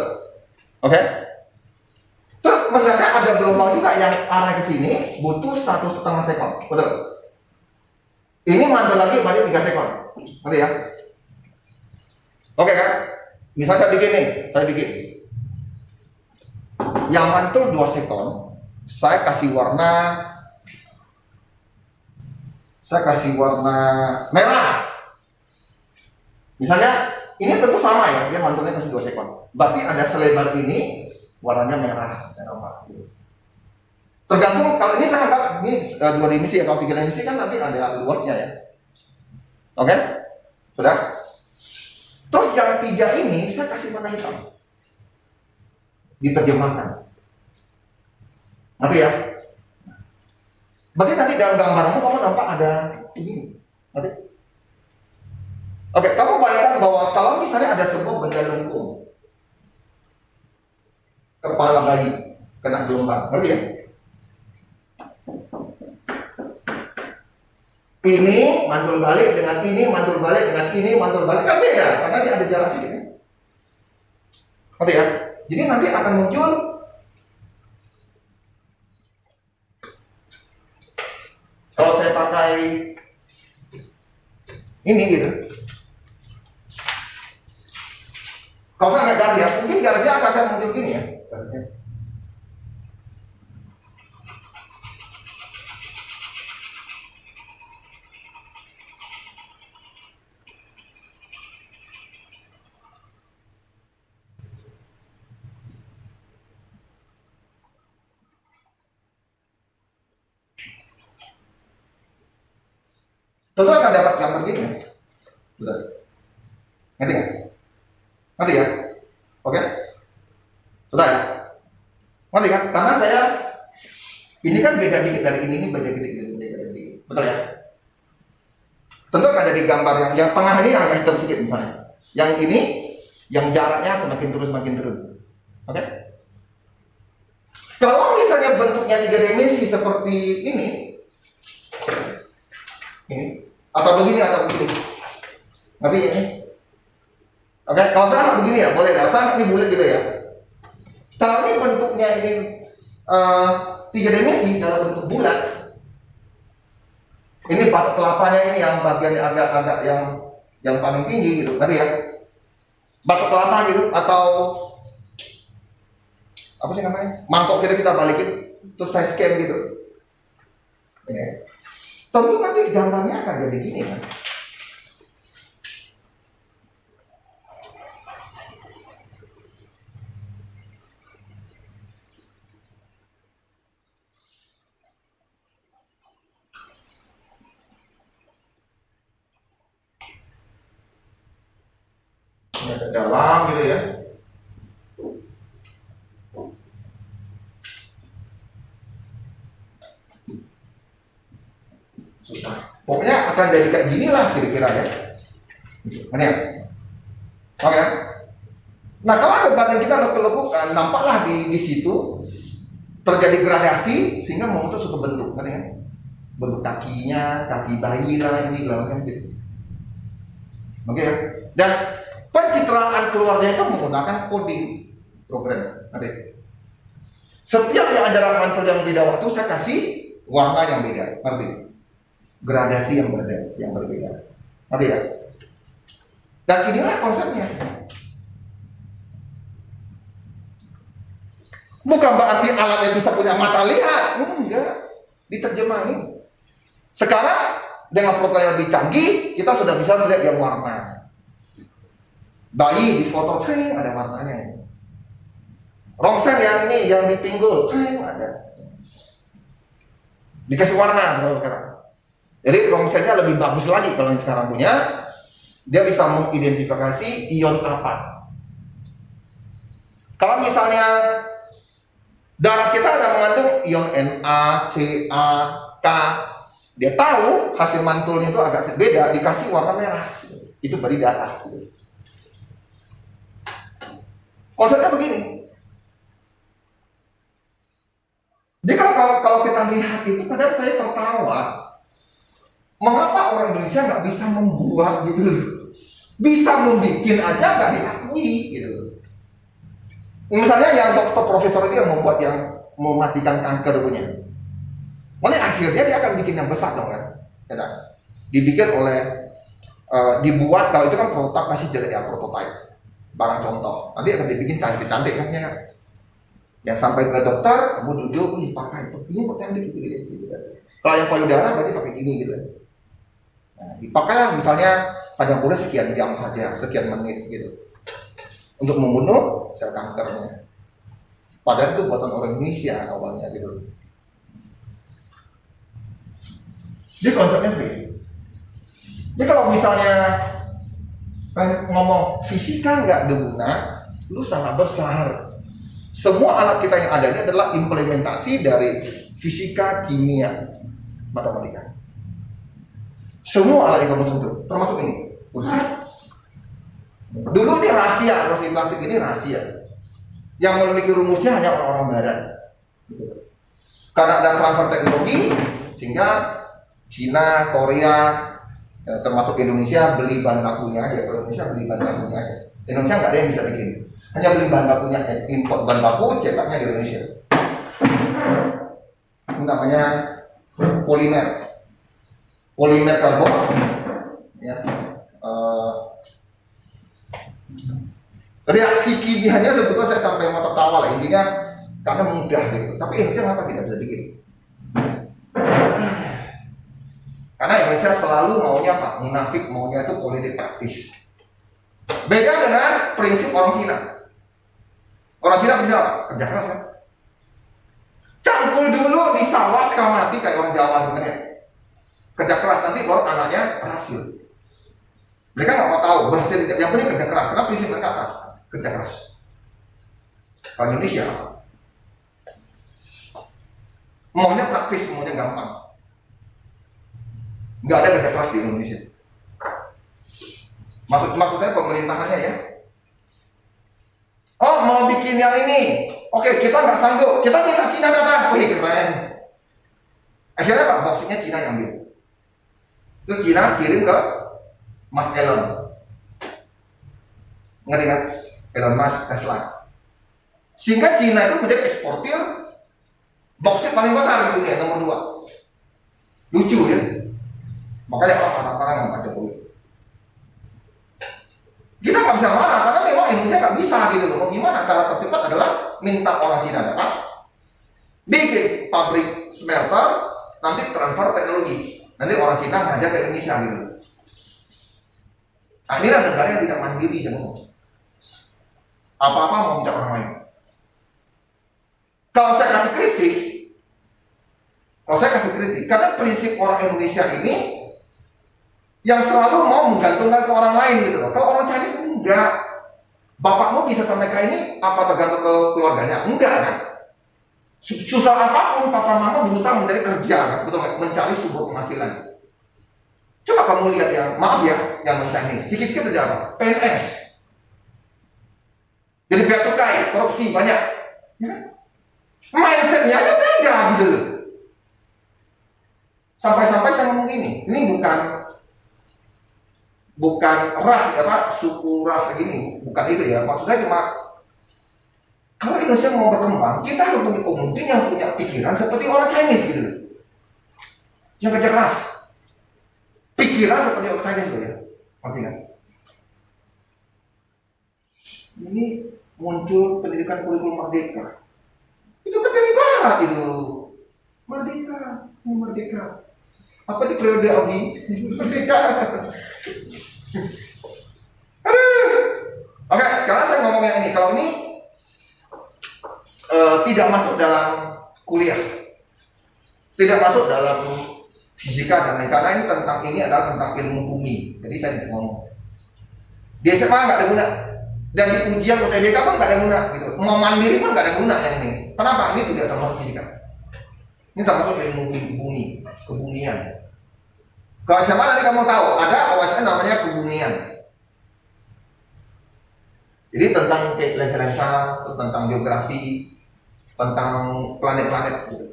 Oke? Terus mendadak ada gelombang juga yang arah ke sini butuh 1,5 sekon. Betul? Ini mantul lagi berarti 3 sekon. Ngerti ya? Oke kan? Misalnya saya bikin. Yang mantul 2 sekon, saya kasih warna merah. Misalnya ini tentu sama ya, dia mantulnya kasih 2 sekon. Berarti ada selebar ini warnanya merah. Tergantung, kalau ini saya anggap ini 2 dimensi atau 3 dimensi kan nanti ada luasnya ya. Oke? Sudah? Terus yang 3 ini saya kasih warna hitam. Diterjemahkan. Nanti ya. Berarti nanti dalam gambarmu kamu nampak ada ini. Nanti. Oke, kamu bayangkan bahwa kalau misalnya ada sebuah benda lengkung, kepala bayi kena gelombang, ngerti ya? Ini mantul balik dengan ini, mantul balik dengan ini, mantul balik kan beda, karena dia ada jarak sedikit. Ya? Ngerti ya? Jadi nanti akan muncul kalau saya pakai ini gitu. Kalau saya nggak garis ya, mungkin garisnya akan saya muncul gini ya. Tentu akan dapat gambar gini ya. Betul. Ngerti nggak? Ngerti ya? Oke? Sudah ya? Ngerti kan? Karena saya ini kan beda dikit dari ini beda dikit. Betul ya? Tentu akan jadi gambar yang tengah ini agak hitam sedikit misalnya. Yang ini yang jaraknya semakin terus. Oke? Kalau misalnya bentuknya 3 dimensi seperti ini atau begini, ngerti ya? Oke, kalau saya begini ya, boleh lah. Saya ini bulat gitu ya. Kalau ini bentuknya ini 3 dimensi dalam bentuk bulat, ini batok kelapanya ini yang bagian agak yang paling tinggi gitu, ngerti ya? Batok kelapa gitu atau apa sih namanya? Mangkok kita balikin, terus saya scan gitu. Ini. Tentu nanti gambarnya akan jadi gini kan. Ini ada dalam gitu ya. Susah. Pokoknya akan jadi kayak gini lah kira-kira ya. Ini ya. Oke. Nah kalau ada badan kita lekuk-lekukan, nampaklah di situ terjadi gradasi sehingga membentuk suatu bentuk, kan ya? Bentuk kakinya, kaki bayi lah ini kan gitu. Oke ya. Dan pencitraan keluarnya itu menggunakan coding program. Nanti. Setiap yang ada mantul yang beda waktu saya kasih warna yang beda, ngerti? Gradasi yang berbeda. Ngerti ya? Dan inilah konsepnya. Bukan berarti alatnya bisa punya mata lihat, enggak. Diterjemahin. Sekarang dengan program yang lebih canggih, kita sudah bisa melihat yang warna. Bayi di foto sering ada warnanya. Rongsen yang ini yang di pinggul sering ada. Dikasih warna sekarang. Jadi rongsennya lebih bagus lagi kalau yang sekarang punya. Dia bisa mengidentifikasi ion apa. Kalau misalnya darah kita ada mengandung ion Na, Ca, K, dia tahu hasil mantulnya itu agak beda, dikasih warna merah. Itu beri darah. Konsepnya begini. Jadi kalau kita lihat itu kadang saya tertawa. Mengapa orang Indonesia nggak bisa membuat gitu loh? Bisa membuat aja nggak diakui gitu. Misalnya yang dokter profesor itu yang membuat yang mematikan kanker punya. Malah akhirnya dia akan bikin yang besar dong kan? Ya, dibikin oleh dibuat, kalau itu kan prototipe masih jelek ya, prototipe barang contoh. Nanti akan dibikin cantik-cantik kan ya. Yang sampai ke dokter, kamu duduk, ih pakai itu, ini kok cantik gitu. Kalau yang payudara berarti pakai ini gitu. Nah, dipakailah misalnya pada kulit sekian jam saja, sekian menit gitu, untuk membunuh sel kankernya. Padahal itu buatan orang Indonesia awalnya gitu. Jadi konsepnya seperti itu. Jadi kalau misalnya ngomong fisika nggak berguna, lu sangat besar. Semua alat kita yang ada ini adalah implementasi dari fisika, kimia, matematika. Semua alat yang kamu sentuh, termasuk ini, kursi. Dulu ini rahasia, kursi plastik ini rahasia. Yang memiliki rumusnya hanya orang-orang barat. Karena ada transfer teknologi, sehingga Cina, Korea, termasuk Indonesia beli bahan bakunya aja. Kalau Indonesia beli bahan bakunya aja. Indonesia nggak ada yang bisa bikin. Hanya beli bahan bakunya, import bahan baku, cetaknya di Indonesia. Ini namanya polimer. Polimer karbon. Ya. Reaksi kimianya sebetulnya saya sampai mau tertawa lah, intinya karena mudah gitu. Tapi Indonesia kenapa tidak bisa bikin? Karena Indonesia selalu maunya apa? Munafik, maunya itu politik praktis. Beda dengan prinsip orang Cina. Orang Cina bisa apa? Kerja keras kan? Cangkul dulu di sawah sekali mati kayak orang Jawa kan ya. Kerja keras nanti baru anaknya berhasil. Mereka nggak mau tahu berhasil tidak. Yang penting kerja keras. Karena prinsip mereka apa? Kerja keras. Kalau Indonesia maunya praktis, maunya gampang. Nggak ada kerja keras di Indonesia. Maksud saya pemerintahannya ya. Oh mau bikin yang ini, oke kita nggak sanggup, kita minta Cina datang, wih keren. Akhirnya Pak, boxnya Cina yang ambil. Terus Cina kirim ke Mas Elon. Ngerti kan? Elon Musk, Tesla. Sehingga Cina itu menjadi eksportir boksit paling besar di dunia, nomor 2. Lucu ya. Makanya orang-orang yang Pak Jokowi. Kita nggak bisa marah karena memang Indonesia nggak bisa gitu loh. Gimana cara tercepat adalah minta orang Cina datang, bikin pabrik smelter, nanti transfer teknologi. Nanti orang Cina ngajak ke Indonesia gitu. Nah inilah negara yang tidak mandiri semua. Apa-apa mau minta orang lain. Kalau saya kasih kritik, karena prinsip orang Indonesia ini yang selalu mau menggantungkan ke orang lain gitu loh. Kalau orang Chinese enggak. Bapakmu bisa sampai ke ini apa tergantung ke keluarganya? Enggak kan? Susah apapun papa mama berusaha mencari kerja kan? Betul, mencari sumber penghasilan. Coba kamu lihat yang maaf ya, yang non-Chinese. Sikit-sikit kerja apa? PNS. Jadi bea cukai, korupsi banyak. Ya? Mindsetnya aja beda gitu loh. Sampai-sampai saya ngomong ini bukan ras apa suku ras gini, bukan itu ya. Maksud saya cuma kalau Indonesia mau berkembang, kita harus punya pemimpin yang punya pikiran seperti orang Chinese gitu. Yang kerja keras. Pikiran seperti orang Chinese gitu ya. Ngerti kan? Ini muncul pendidikan kurikulum merdeka. Itu kan dari barat itu. Merdeka. Apa di periode Audi? Merdeka. Oke, sekarang saya ngomong yang ini. Kalau ini tidak masuk dalam kuliah, tidak masuk dalam fisika dan lain, karena ini adalah tentang ilmu bumi. Jadi saya tidak ngomong. Di SMA nggak ada guna, dan di ujian UTBK pun nggak ada guna. Gitu. Mau mandiri pun nggak ada guna yang ini. Kenapa? Ini tidak termasuk fisika. Ini termasuk ilmu bumi, kebumian. Kalau SMA tadi kamu tahu, ada OSN namanya kebumian. Jadi tentang lensa-lensa, tentang geografi, tentang planet-planet gitu.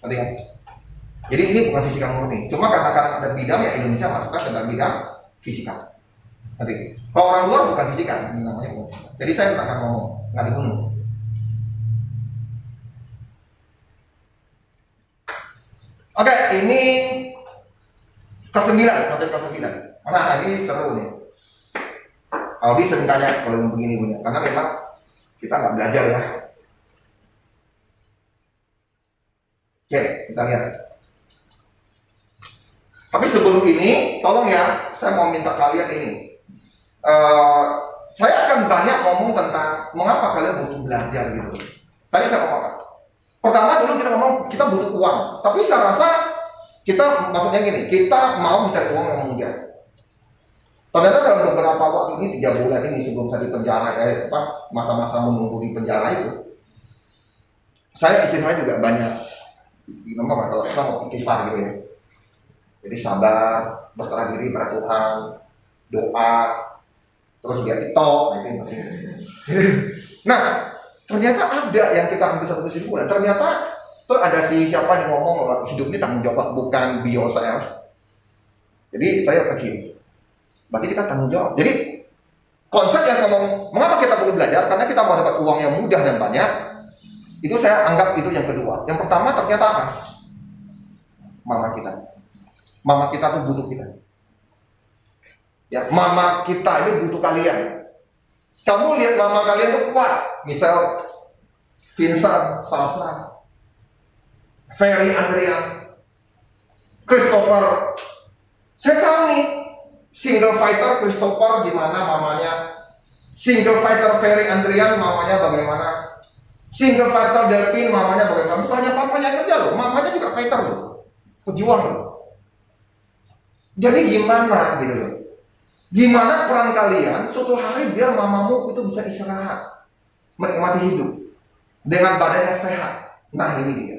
Nanti kan? Jadi ini bukan fisika murni. Cuma karena ada bidang yang Indonesia masukkan tentang bidang fisika. Nanti, kalau orang luar bukan fisika, ini namanya bukan fisika. Jadi saya tidak akan ngomong, nggak dibunuh. Oke, ini ke-9, topik ke-9. Nah, ini seru nih. Aldi sering tanya kalau yang begini punya, karena memang kita nggak belajar ya. Oke, kita lihat. Tapi sebelum ini, tolong ya, saya mau minta kalian ini. Saya akan banyak ngomong tentang mengapa kalian butuh belajar gitu. Tadi saya ngomong apa? Pertama dulu kita ngomong kita butuh uang, tapi saya rasa kita maksudnya gini, kita mau mencari uang yang mudah. Ternyata dalam beberapa waktu ini 3 bulan ini sebelum saya di penjara, masa-masa menunggu di penjara itu, saya istri saya juga banyak, kalau kita mau istighfar gitu ya. Jadi sabar, berserah diri pada Tuhan, doa, terus dia TikTok, itu yang penting. Nah, ternyata ada yang kita ambil satu kesimpulan. Ternyata terus ada siapa yang ngomong bahwa hidup ini tanggung jawab, bukan be yourself. Jadi saya begini. Berarti kita tanggung jawab. Jadi konsep yang ngomong mengapa kita perlu belajar, karena kita mau dapat uang yang mudah dan banyak. Itu saya anggap itu yang kedua. Yang pertama ternyata apa? Mama kita tuh butuh kita. Ya, mama kita ini butuh kalian. Kamu lihat mama kalian tuh kuat. Misal Vincent, Salsa, Ferry Andrean, Christopher. Saya tahu nih single fighter Christopher gimana mamanya, single fighter Ferry Andrian mamanya bagaimana, single fighter Delvin mamanya bagaimana. Bukan hanya papanya yang kerja loh, mamanya juga fighter loh, pejuang loh. Jadi gimana gitu loh, gimana peran kalian suatu hari biar mamamu itu bisa istirahat, menikmati hidup dengan badan yang sehat. Nah ini dia.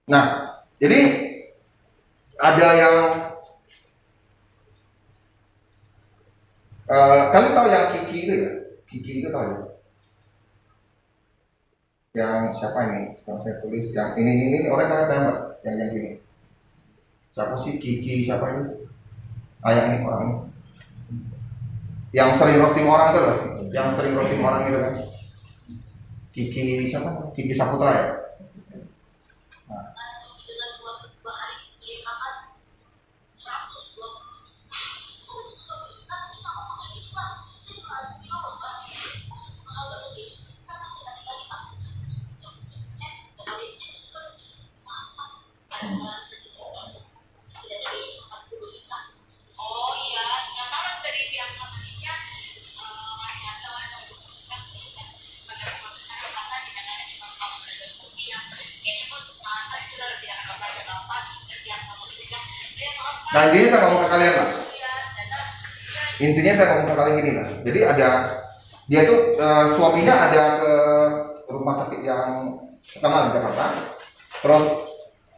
Nah, jadi ada yang kalian tahu yang Kiki itu ya? Kiki itu tahu ya? Yang siapa ini? Yang saya tulis yang ini orang kalian tahu nggak? Yang gini. Siapa sih Kiki? Siapa ini? Yang ini orang ini. Yang sering roasting orang itu loh. Yang sering roasting orang itu kan? Kiki siapa? Kiki Saputra ya? Nah. Nah intinya saya ngomong ke kalian lah. Intinya saya ngomong ke kalian gini lah. Jadi ada dia tuh suaminya ada ke rumah sakit yang terkenal di Jakarta. Terus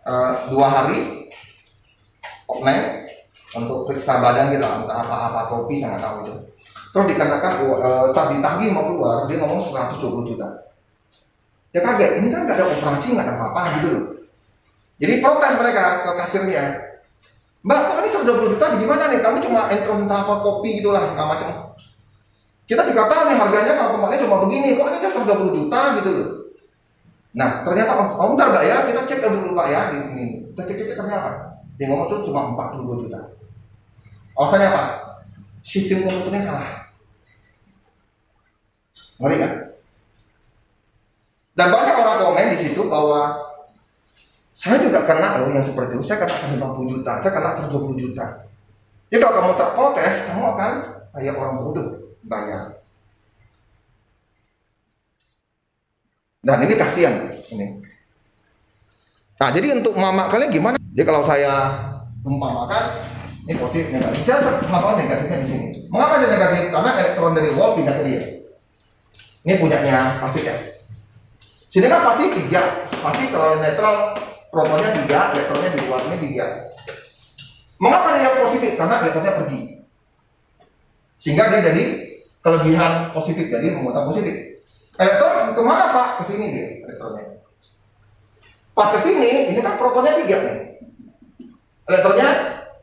2 hari offline untuk periksa badan gitu, entah apa topi saya nggak tahu itu. Terus dikatakan ditagih mau keluar, dia ngomong 120 juta. Ya kaget, ini kan nggak ada operasi, nggak ada apa-apa gitu loh. Jadi protes mereka ke kasirnya. Mbak, kok ini 120 juta gimana nih? Kami cuma entry entah apa kopi gitulah, nggak macam. Kita juga tahu nih harganya kalau tempatnya cuma begini, kok ini 120 juta gitu loh. Nah, ternyata bentar Mbak ya, kita cek dulu Pak ya, ini. Kita cek ternyata dia ngomong tuh cuma 42 juta. Alasannya apa? Sistem komputernya salah. Ngeri kan? Dan banyak orang komen di situ bahwa saya juga kena loh yang seperti itu. Saya kena 50 juta, saya kena 120 juta. Jadi kalau kamu terprotes, kamu akan kayak orang bodoh bayar. Dan ini kasihan ini. Nah, jadi untuk memakannya gimana? Jadi kalau saya umpamakan ini positif negatif, saya memakan negatifnya di sini. Mengapa dia negatif? Karena elektron dari wall pindah ke dia. Ini punyanya plastik ya. Sini kan pasti 3, pasti kalau netral protonnya 3, elektronnya di luar ini 3. Mengapa dia positif? Karena elektronnya pergi. Sehingga dia jadi kelebihan positif, jadi memutar positif. Elektron kemana Pak? Ke sini dia elektronnya. Pak ke sini, ini kan protonnya 3 nih. Elektronnya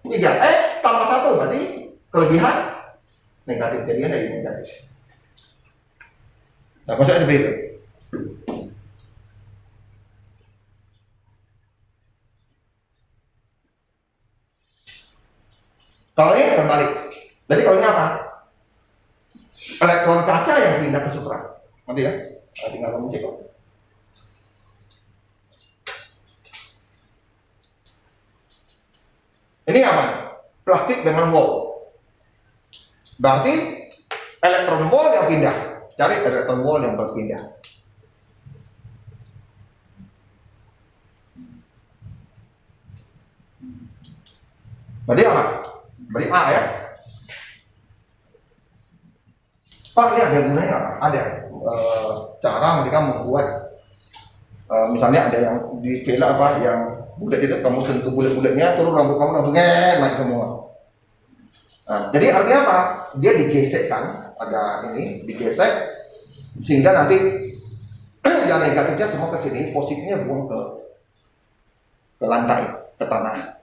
3. Tambah 1 berarti kelebihan negatif, jadinya dari negatif. Nah, maksudnya seperti itu. Kalau ini terbalik. Jadi kalau ini apa? Elektron kaca yang pindah ke sutra. Nanti ya, tinggal kamu cek kok. Ini apa? Plastik dengan wall. Berarti elektron wall yang pindah. Cari elektron wall yang berpindah. Berarti apa? Berarti A ya. Pak, ini ada gunanya nggak? Ada. Cara mereka membuat, misalnya ada yang di skala apa, yang bulat itu kamu sentuh bulat-bulatnya, turun rambut kamu langsung naik semua. Nah, jadi artinya apa? Dia digesekkan, ada ini digesek, sehingga nanti yang negatifnya semua ke sini, positifnya buang ke lantai, ke tanah.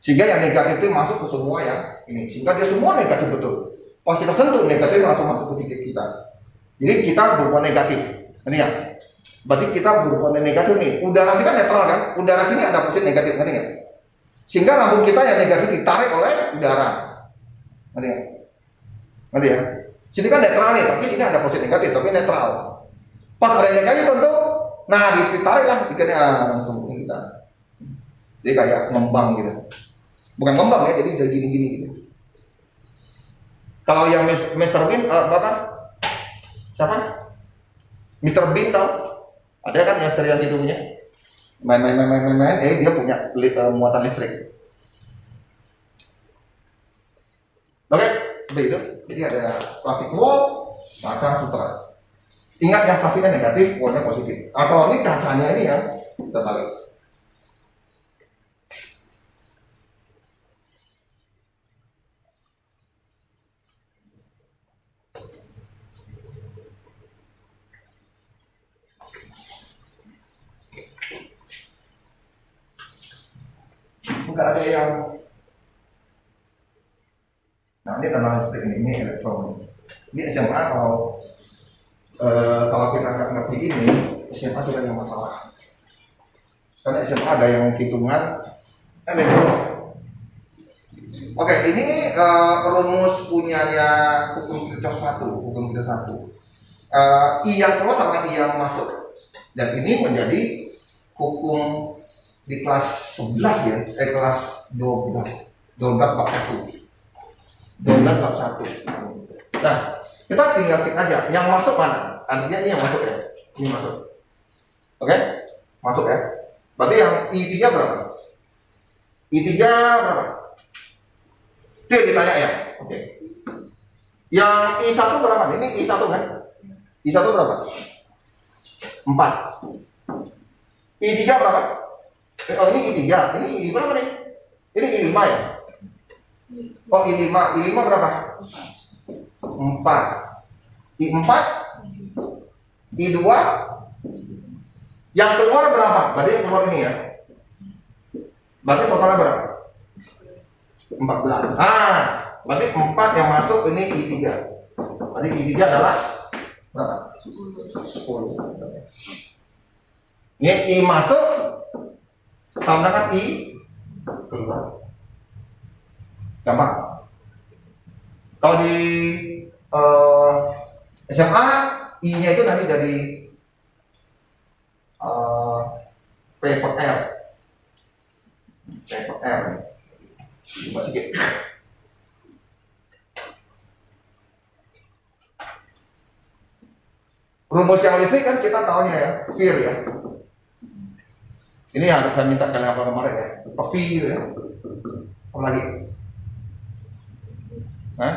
Sehingga yang negatif itu masuk ke semua yang ini, sehingga dia semua negatif betul. Pas kita sentuh negatif langsung masuk ke titik kita. Jadi kita berubah negatif. Ini ya. Berarti kita berubah negatif nih. Udara ini kan netral kan? Udara sini ada positif negatif, ngerti nggak? Sehingga rambut kita yang negatif ditarik oleh udara. Ngerti nggak? Ngerti ya? Sini kan netral nih, tapi sini ada positif negatif, tapi netral. Pas ada negatif tentu, nah ditarik lah, ikannya langsung kita. Jadi kayak ngembang gitu. Bukan ngembang ya, jadi gini-gini gitu. Kalau yang Mr. Bean, Bapak? Siapa? Mr. Bean tahu? Ada kan yang serial gitu punya? Main, dia punya muatan listrik. Oke, seperti itu. Jadi ada plastik wall, kaca sutra. Ingat yang plastiknya negatif, wallnya positif. Atau ini kacanya ini yang terbalik. Enggak ada yang, nah ini tentang listrik ini elektron. Ini SMA kalau kita nggak ngerti ini, SMA juga ada masalah. Karena SMA ada yang hitungan elektron. Oke, ini rumus punyanya hukum Kirchhoff 1, hukum Kirchhoff 1. I yang keluar sama I yang masuk. Dan ini menjadi hukum di kelas 11 ya, kelas 12 bab 1. 12 bab 1. Nah, kita tinggal cek aja yang masuk mana. Artinya ini yang masuk ya. Ini masuk. Oke? Masuk ya. Berarti yang I3 berapa? I3 berapa? Itu yang ditanya ya. Oke. Yang I1 berapa? Ini I1 kan? I1 berapa? 4. I3 berapa? Oh ini I3, ini I berapa nih? Ini I5 ya? Oh I5, I5 berapa? 4. I4, I2, yang keluar berapa? Berarti yang keluar ini ya? Berarti totalnya berapa? 14. Berarti 4 yang masuk ini I3. Berarti I3 adalah berapa? 10. Ini I masuk sama dengan I keluar. Gampang. Kalau di SMA I-nya itu nanti jadi P per R. P per R. Coba sedikit. Rumus yang listrik kan kita tahunya ya, VIR ya. Ini harus saya minta kalian apa kemarin ya, V gitu ya. Apa lagi? Hah?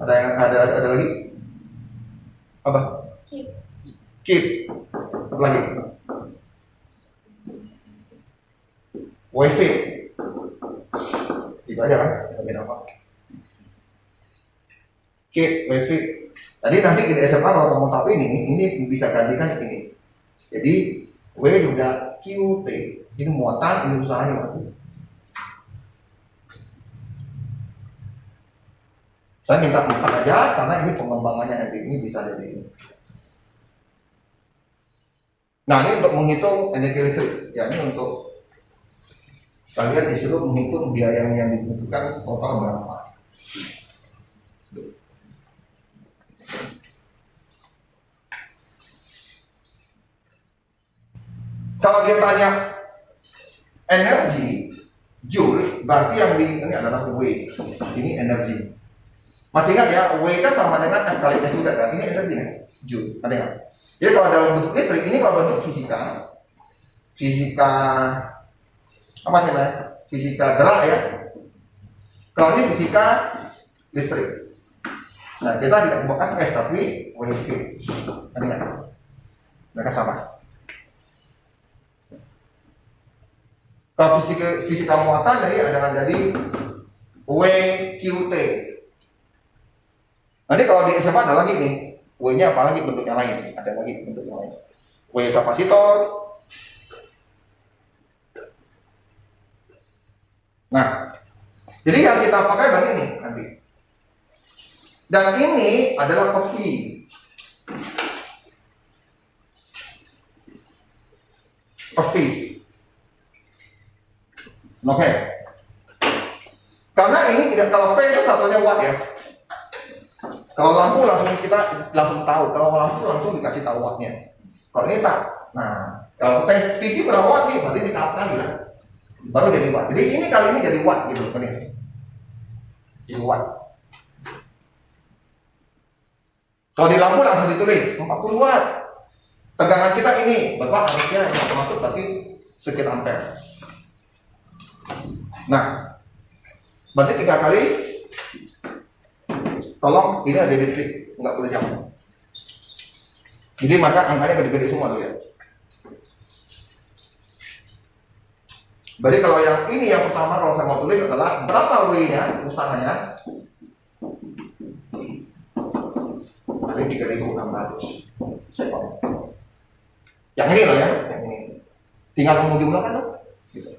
Ada lagi? Apa? Keep. Apa lagi? Wifi. Itu aja kan? Ada apa? Keep, wifi. Tadi nanti di SMA kalau mau tahu ini bisa gantikan ini. Jadi W juga QT. Ini muatan, ini usahanya nanti. Saya minta 4 aja karena ini pengembangannya nanti ini bisa jadi ini. Nah ini untuk menghitung energi listrik. Ya ini untuk kalian disuruh menghitung biaya yang dibutuhkan total berapa. Kalau dia tanya energi joule, berarti yang ini adalah W. Ini energi. Masih ingat ya, W kan sama dengan F kali S juga kan? Ini energi kan? Joule. Ada nggak? Jadi kalau dalam bentuk listrik, ini kalau bentuk fisika apa sih namanya? Fisika gerak ya. Kalau ini fisika listrik. Nah kita tidak membuat Fs tapi WV. Ada nggak? Mereka sama. Kalau fisika muatan jadi WQT. Nanti kalau di SMA ada lagi nih, W-nya apa lagi bentuk yang lain? Ada lagi bentuk yang lain. W kapasitor. Nah, jadi yang kita pakai begini nanti. Dan ini adalah PV. PV. Oke. Karena ini tidak, kalau P itu satunya watt ya. Kalau lampu kita langsung tahu. Kalau lampu langsung dikasih tahu wattnya. Kalau ini tak. Nah, kalau TV berapa watt sih? Berarti dikatakan ya. Baru jadi watt. Jadi ini kali ini jadi watt gitu kan ya. Jadi watt. Kalau di lampu langsung ditulis 40 watt. Tegangan kita ini, Bapak harusnya yang termasuk berarti sekian ampere. Nah, berarti 3 kali. Tolong ini ada detik, nggak boleh jam. Jadi maka angkanya gede-gede semua tuh ya. Berarti kalau yang ini yang pertama kalau saya mau tulis adalah berapa W-nya usahanya? Kali 3.600. Saya tahu. Yang ini loh ya, yang ini. Tinggal kamu jumlahkan loh. Gitu.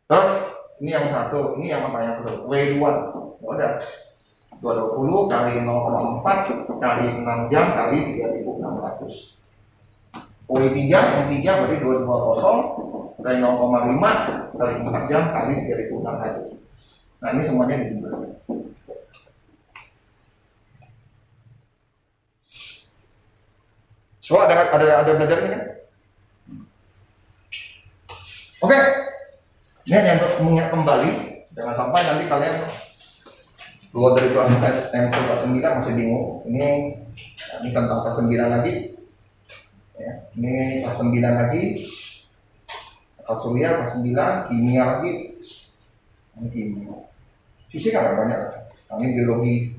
Terus ini yang satu, ini yang apa yang kedua? W2. Udah. 220 kali 0,4 kali 6 jam kali 3.600. W3 yang 3 berarti 220 kali 0,5 kali 4 jam kali 3.600. Nah ini semuanya dijumlahkan. So ada belajar ini kan? Oke. Ini hanya untuk mengingat kembali, jangan sampai nanti kalian keluar dari kelas kelas 9 masih bingung. Ini tentang kelas 9 lagi. Ya, ini kelas 9 lagi. Kelas surya kelas 9, kimia lagi. Ini kimia. Fisika nggak banyak. Ini biologi.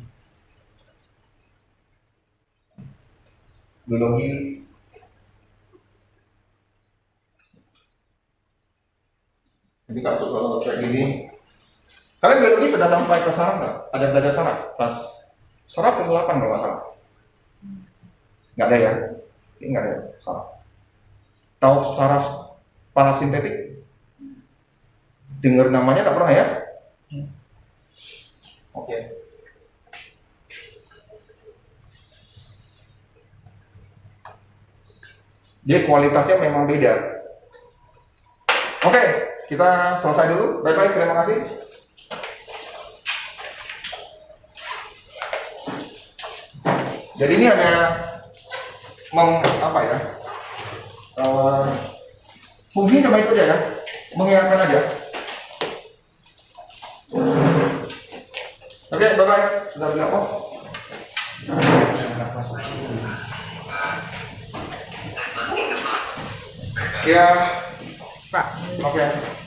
Jadi kalau soal kayak gini, kalian biologi sudah sampai ke saraf nggak? Ada belajar saraf? Pas saraf ke 8 kalau nggak salah. Nggak ada ya? Ini nggak ada saraf. Tahu saraf parasintetik? Dengar namanya tak pernah ya? Oke. Dia kualitasnya memang beda. Oke. Kita selesai dulu. Baik-baik, terima kasih. Jadi ini hanya apa ya? Fungsi cuma itu aja ya. Mengingatkan aja. Oke, bye-bye. Sudah bilang kok. Ya,
Pak,
oke.